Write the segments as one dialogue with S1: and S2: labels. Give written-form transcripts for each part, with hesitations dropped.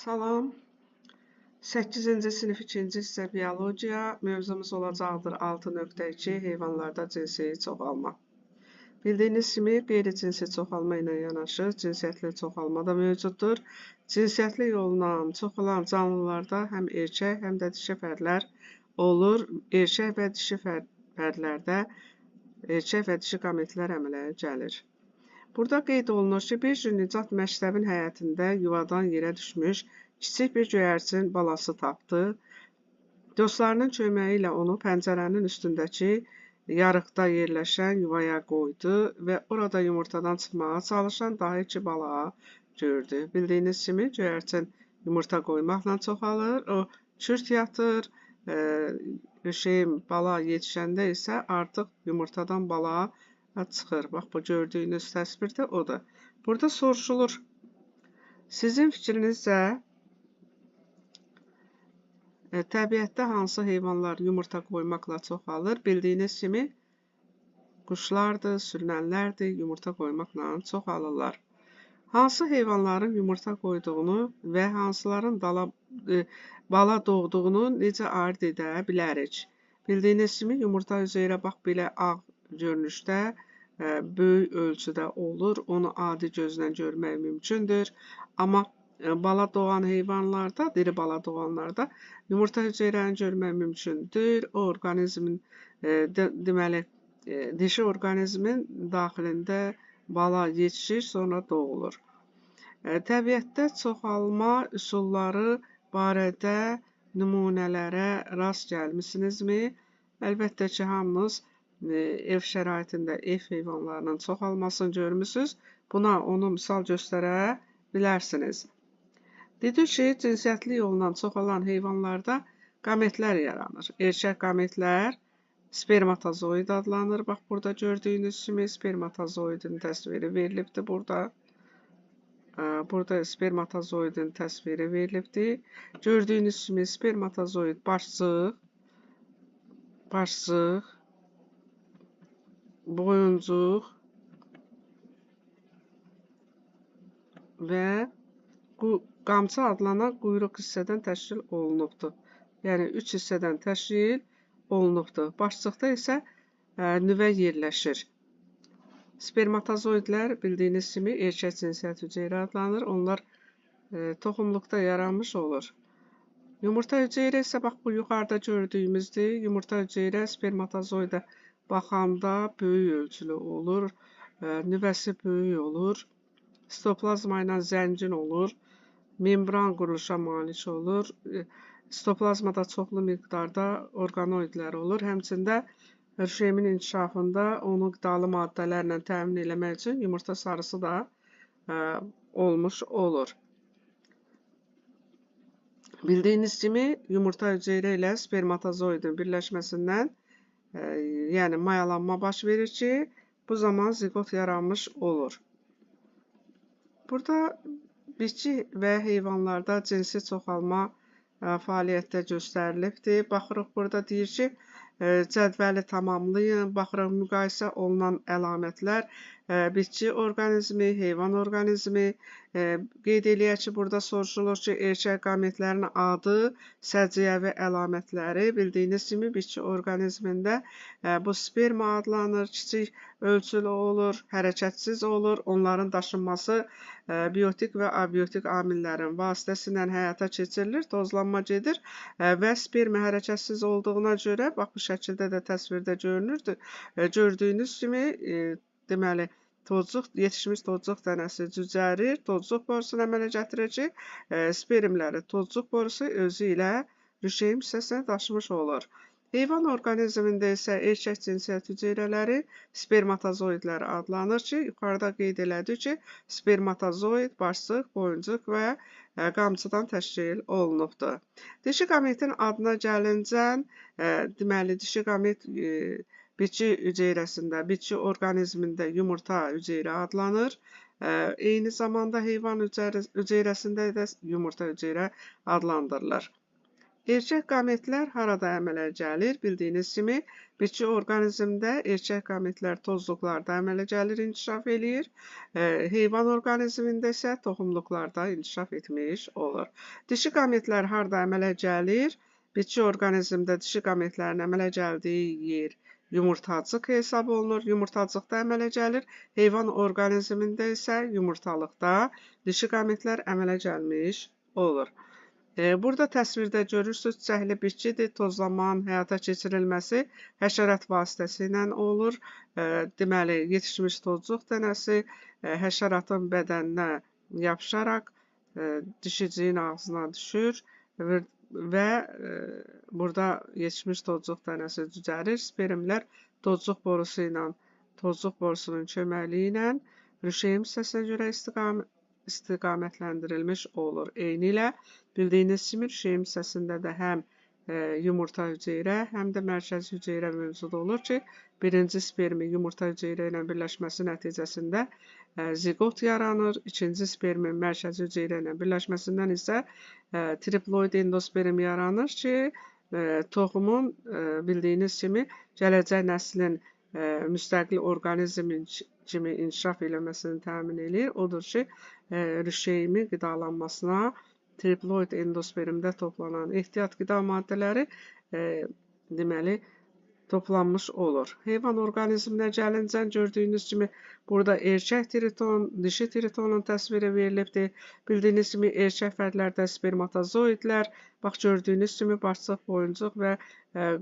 S1: Salam. 8-ci sinif 2-ci hissə biologiya mövzumuz olacaqdır 6.2 heyvanlarda cinsi çoxalma. Bildiyiniz kimi qeyri-cinsi çoxalma ilə yanaşı cinsiyyətli çoxalma da mövcuddur. Cinsiyyətli yolla çoxalan canlılarda həm erkək, həm də dişi fərdlər olur. Erkək və dişi fərdlərdə erkək və dişi qametlər əmələ gəlir. Burada qeyd olunur ki, bir gün Nicat məktəbin həyətində yuvadan yerə düşmüş kiçik bir göyərçin balası tapdı. Dostlarının köməyi ilə onu pəncərənin üstündəki yarıqda yerləşən yuvaya qoydu və orada yumurtadan çıxmağa çalışan daha iki bala gördü. Bildiyiniz kimi göyərçin yumurta qoymaqla çoxalır, o kürt yatır, bala yetişəndə isə artıq yumurtadan bala çıxır. Bax, bu gördüyünüz təsvirdə odur. Burada soruşulur, sizin fikrinizcə təbiətdə hansı heyvanlar yumurta qoymaqla çoxalır? Bildiyiniz kimi quşlardır, sürünənlərdir, yumurta qoymaqla çoxalırlar. Hansı heyvanların yumurta qoyduğunu və hansıların bala doğduğunu necə ayırd edə bilərik? Bildiyiniz kimi yumurta üzrə bax belə ağ görünüşdə böyük ölçüdə olur. Onu adi gözlə görmək mümkündür. Amma bala doğan heyvanlarda, diri bala doğanlarda yumurta hüceyrəni görmək mümkündür. O orqanizmin, deməli, dişi orqanizmin daxilində bala yetişir, sonra doğulur. Təbiətdə çoxalma üsulları barədə nümunələrə rast gəlmisinizmi? Əlbəttə ki, hamınız ev şəraitində ev heyvanlarının çoxalmasını görmüsünüz. Buna onu misal göstərə bilərsiniz. Dedik ki, cinsiyyətli yolla çoxalan heyvanlarda qametlər yaranır. Erkək qametlər spermatozoid adlanır. Bax, burada gördüyünüz kimi spermatozoidin təsviri verilibdir burada. Burada spermatozoidin təsviri verilibdir. Gördüyünüz kimi spermatozoid başsıq, boyuncuq və qamçı adlanan quyruq hissədən təşkil olunubdur. Yəni, 3 hissədən təşkil olunubdur. Başçıqda isə nüvə yerləşir. Spermatozoidlər bildiyiniz kimi erkək cinsiyyət hüceyrə adlanır. Onlar toxumluqda yaranmış olur. Yumurta hüceyrə isə bax, bu yuxarıda gördüyümüzdür. Yumurta hüceyrə spermatozoidə baxanda böyük ölçülü olur. Nüvəsi böyük olur. Sitoplazma ilə zəngin olur. Membran quruluşa malik olur. Sitoplazmada çoxlu miqdarda orqanoidlər olur. Həmçində rüşemin inkişafında onu qidalı maddələrlə təmin etmək üçün yumurta sarısı da olmuş olur. Bildiyiniz kimi yumurta hüceyrə ilə spermatozoidin birləşməsindən yəni mayalanma baş verir ki, bu zaman zigot yaranmış olur. Burada bitki və heyvanlarda cinsi çoxalma fəaliyyətdə göstərilibdir. Baxırıq, burada deyir ki, cədvəli tamamlayın. Baxırıq, müqayisə olunan əlamətlər, bitki orqanizmi, heyvan orqanizmi. Qeyd eləyək ki, burada soruşulur ki, erkək qametlərin adı, səciyyəvi əlamətləri. Bildiyiniz kimi, bitki orqanizmində bu sperma adlanır, kiçik ölçülü olur, hərəkətsiz olur. Onların daşınması biotik və abiotik amillərin vasitəsilə həyata keçirilir, tozlanma gedir və sperma hərəkətsiz olduğuna görə, bax, bu şəkildə də təsvirdə görünürdür. Gördüyünüz kimi, deməli, yetişmiş tozcuq dənəsi cücərir, tozcuq borusunu əmələ gətirir ki, spermləri tozcuq borusu özü ilə rüşeym hissəsinə daşımış olur. Heyvan orqanizmində isə erkək cinsiyyət hüceyrələri spermatozoidlər adlanır ki, yuxarıda qeyd elədik ki, spermatozoid, başsıq, boyuncuq və qamçıdan təşkil olunubdur. Dişi qametin adına gəlincə, deməli, dişi qamet bitki hüceyrəsində, bitki orqanizmində yumurta hüceyrə adlanır. Eyni zamanda heyvan hüceyrəsində də yumurta hüceyrə adlandırılır. Erkək qametlər harada əmələ gəlir? Bildiyiniz kimi, bitki orqanizmdə erkək qametlər tozluqlarda əmələ gəlir, inkişaf eləyir. Heyvan orqanizmində isə toxumluqlarda inkişaf etmiş olur. Dişi qametlər harada əmələ gəlir? Bitki orqanizmdə dişi qametlərin əmələ gəldiyi yer yumurtacıq hesab olunur. Yumurtacıqda əmələ gəlir. Heyvan orqanizmində isə yumurtalıqda dişi qametlər əmələ gəlmiş olur. Burada təsvirdə görürsünüz, çiçəkli bitkidir. Tozlamanın həyata keçirilməsi həşərat vasitəsilə olur. Deməli, yetişmiş tozcuq dənəsi həşəratın bədəninə yapışaraq dişiciyin ağzına düşür və burada yetişmiş tozcuq dənəsi cücərir. Spermlər tozcuq borusu ilə, tozcuq borusunun köməkliyi ilə rüşeym hissəsinə görə istiqamətləndirilmiş olur. Eynilə bildiyiniz kimi rüşeym hissəsində də həm yumurta hüceyrə, həm də mərkəzi hüceyrə mövcud olur ki, birinci spermi yumurta hüceyrə ilə birləşməsi nəticəsində zigot yaranır. İkinci spermin mərkəzi hüceyrə ilə birləşməsindən isə triploid endosperm yaranır ki, toxumun bildiyiniz kimi gələcək nəslin müstəqil orqanizm kimi inkişaf eləməsini təmin edir. Odur ki, rüşeymin qidalanmasına triploid endospermdə toplanan ehtiyat qida maddələri deməli toplanmış olur. Heyvan orqanizminə gəlincə gördüyünüz kimi burada erkək triton, dişi tritonun təsviri verilibdir. Bildiyiniz kimi erkək fərdlərdə spermatozoidlər, bax gördüyünüz kimi başçıq, boyuncuq və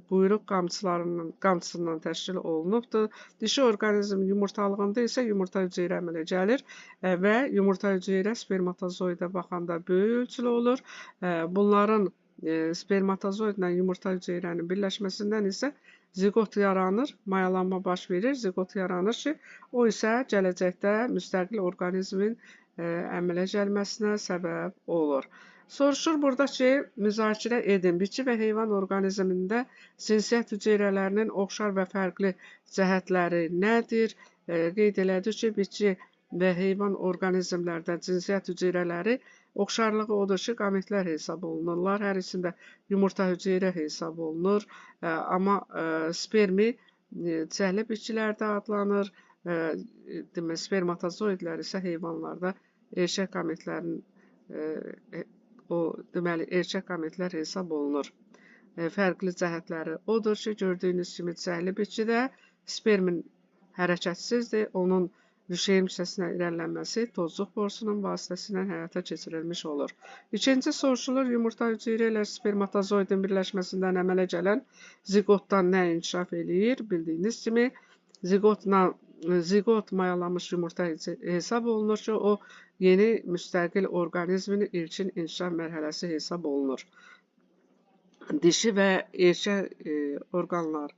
S1: quyruq qamçısından təşkil olunubdur. Dişi orqanizm yumurtalığında isə yumurta hüceyrə əmələ gəlir və yumurta hüceyrə spermatozoidə baxanda böyük ölçülü olur. Bunların spermatozoidlə yumurta hüceyrənin birləşməsindən isə zigot yaranır, mayalanma baş verir, zigot yaranır ki, o isə gələcəkdə müstəqil orqanizmin əmələ gəlməsinə səbəb olur. Soruşur burada ki, müzakirə edin. Bitki və heyvan orqanizmində cinsiyyət hüceyrələrinin oxşar və fərqli cəhətləri nədir? Qeyd elədik ki, bitki və heyvan orqanizmlərdə cinsiyyət hüceyrələri oxşarlığı odur ki, qametlər hesab olunurlar. Hər ikisində yumurta hüceyrə hesab olunur. Amma spermi çiçəkli bitkilərdə adlanır. Spermatozoidlər isə heyvanlarda erkək qametlərin deməli erkək qametlər hesab olunur. Fərqli cəhətləri odur ki, gördüyünüz kimi çiçəkli bitkidə spermin hərəkətsizdir. Onun rüşeym hissəsinə irəlilənməsi tozcuq borusunun vasitəsilə həyata keçirilmiş olur. İkinci soruşulur, yumurta hüceyrə ilə spermatozoidin birləşməsindən əmələ gələn ziqotdan nə inkişaf eləyir? Bildiyiniz kimi, ziqot mayalanmış yumurta hesab olunur ki, o yeni müstəqil orqanizmin ilkin inkişaf mərhələsi hesab olunur. Dişi və erkək orqanlar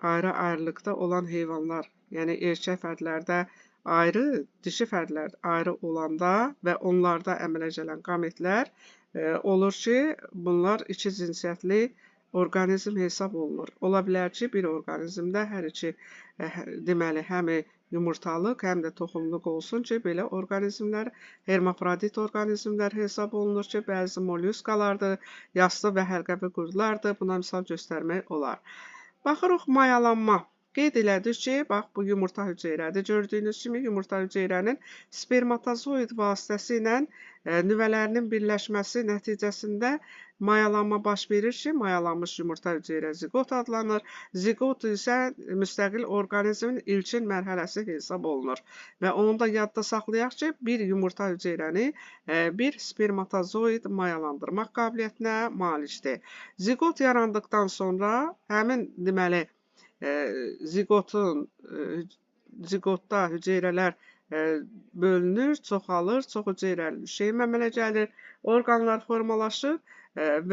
S1: ayrı-ayrılıqda olan heyvanlar, yəni erkək fərdlərdə ayrı, dişi fərdlər ayrı olanda və onlarda əmələ gələn qametlər olur ki, bunlar iki cinsiyyətli orqanizm hesab olunur. Ola bilər ki, bir orqanizmdə hər iki deməli həm yumurtalıq, həm də toxumluq olsun ki, belə orqanizmlər hermafrodit orqanizmlər hesab olunur ki, bəzi mollyuskalardır, yassı və həlqəvi qurdulardır. Buna misal göstərmək olar. Baxırıq mayalanma. Qeyd elədik ki, bax bu yumurta hüceyrədir. Gördüyünüz kimi yumurta hüceyrənin spermatozoid vasitəsilə nüvələrinin birləşməsi nəticəsində mayalanma baş verir ki, mayalanmış yumurta hüceyrə zigot adlanır. Zigot isə müstəqil orqanizmin ilkin mərhələsi hesab olunur. Və onu da yadda saxlayaq ki, bir yumurta hüceyrəni bir spermatozoid mayalandırmaq qabiliyyətinə malikdir. Zigot yarandıqdan sonra həmin deməli ziqotda hüceyrələr bölünür, çoxalır, çox hüceyrəli rüşeym əmələ gəlir, orqanlar formalaşır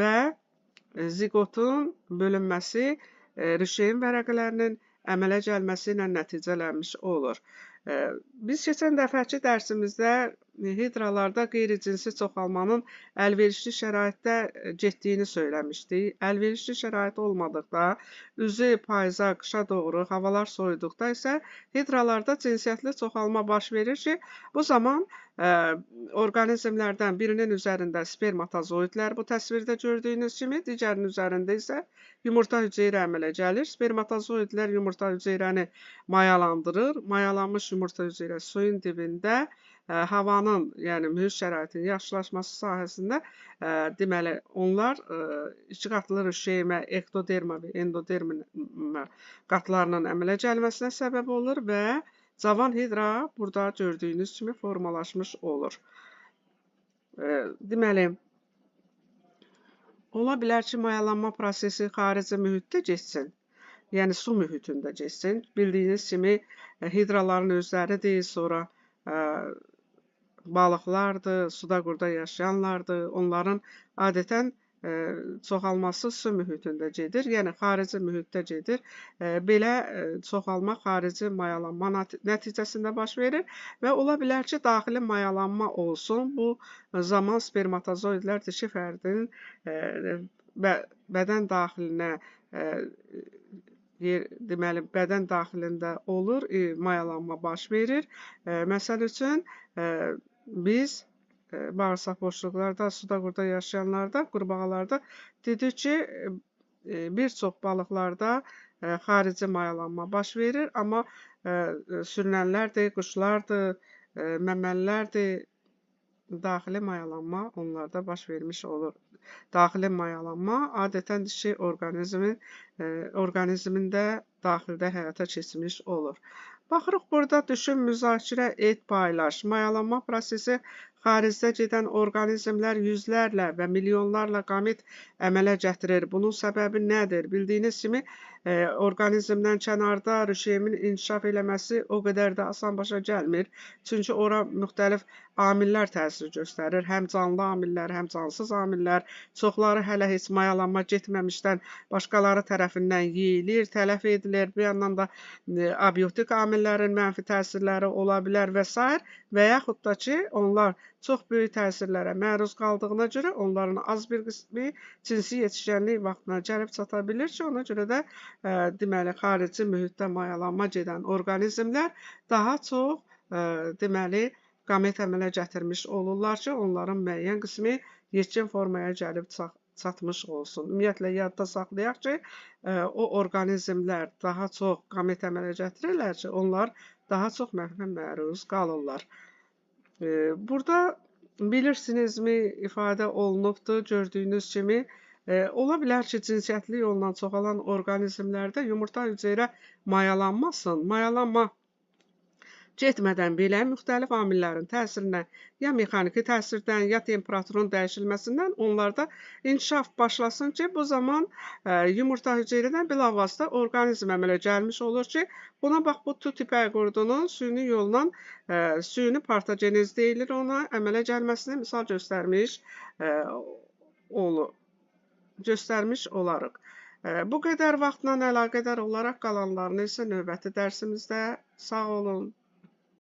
S1: və ziqotun bölünməsi rüşeym vərəqələrinin əmələ gəlməsi ilə nəticələnmiş olur. Biz keçən dəfəki dərsimizdə hidralarda qeyri-cinsi çoxalmanın əlverişli şəraitdə getdiyini söyləmişdik. Əlverişli şərait olmadıqda, üzü payıza, qışa doğru, havalar soyuduqda isə hidralarda cinsiyyətli çoxalma baş verir ki, bu zaman orqanizmlərdən birinin üzərində spermatozoidlər, bu təsvirdə gördüyünüz kimi, digərinin üzərində isə yumurta hüceyrə əmələ gəlir. Spermatozoidlər yumurta hüceyrəni mayalandırır. Mayalanmış yumurta hüceyrəsi suyun dibində havanın, yəni mühit şəraitinin yaxşılaşması sahəsində deməli, onlar iki qatlı rüşeymə, ektoderma və endoderma qatlarının əmələ gəlməsinə səbəb olur və cavan hidra burada gördüyünüz kimi formalaşmış olur. Deməli, ola bilər ki, mayalanma prosesi xarici mühitdə keçsin. Yəni, su mühitində keçsin. Bildiyiniz kimi, hidraların özləridir, sonra balıqlardır, suda qurda yaşayanlardır. Onların adətən çoxalması su mühitində gedir, yəni xarici mühitdə gedir. Belə çoxalma xarici mayalanma nəticəsində baş verir və ola bilər ki, daxili mayalanma olsun. Bu zaman spermatozoidlər dişi fərdin bədən daxilinə deməli, bədən daxilində olur, mayalanma baş verir. Məsəl üçün, biz bağırsaq boşluqlarda, suda qurda yaşayanlarda, qurbağalarda dedik ki, bir çox balıqlarda xarici mayalanma baş verir, amma sürünənlərdir, quşlardır, məməlilərdir, daxili mayalanma onlarda baş vermiş olur. Daxili mayalanma adətən dişi orqanizmində daxildə həyata keçmiş olur. Baxırıq, burada düşün, müzakirə et, paylaş. Mayalanma prosesi xaricdə gedən orqanizmlər yüzlərlə və milyonlarla qamet əmələ gətirir. Bunun səbəbi nədir? Bildiyiniz kimi, orqanizmdən kənarda rüşeyimin inkişaf eləməsi o qədər də asan başa gəlmir. Çünki ora müxtəlif amillər təsir göstərir. Həm canlı amillər, həm cansız amillər. Çoxları hələ heç mayalanma getməmişdən başqaları tərəfindən yeyilir, tələf edilir. Bir yandan da abiotik amillərin mənfi təsirləri ola bilər və s. və yaxud da ki, onlar çox böyük təsirlərə məruz qaldığına görə onların az bir qismi cinsi yetişkənlik vaxtına gəlib çata bilir ki, ona görə də deməli, xarici mühitdə mayalanma gedən orqanizmlər daha çox deməli, qamet əmələ gətirmiş olurlar ki, onların müəyyən qismi yetkin formaya gəlib çatmış olsun. Ümumiyyətlə, yadda saxlayaq ki, o orqanizmlər daha çox qamet əmələ gətirirlər ki, onlar daha çox məhvə məruz qalırlar. Burada bilirsinizmi ifadə olunubdur, gördüyünüz kimi, ola bilər ki, cinsiyyətli yolla çoxalan orqanizmlərdə yumurta hüceyrə mayalanmasın. Mayalanma getmədən belə müxtəlif amillərin təsirindən, ya mexaniki təsirdən, ya temperaturun dəyişilməsindən onlarda inkişaf başlasın ki, bu zaman yumurta hüceyrədən bilavasitə orqanizm əmələ gəlmiş olur ki, buna bax, bu tütüpək qurdunun süni yolla, süni partogenez deyilir ona, əmələ gəlməsini misal göstərmiş olarıq. Bu qədər vaxtla əlaqədar olaraq qalanlarını isə növbəti dərsimizdə sağ olun.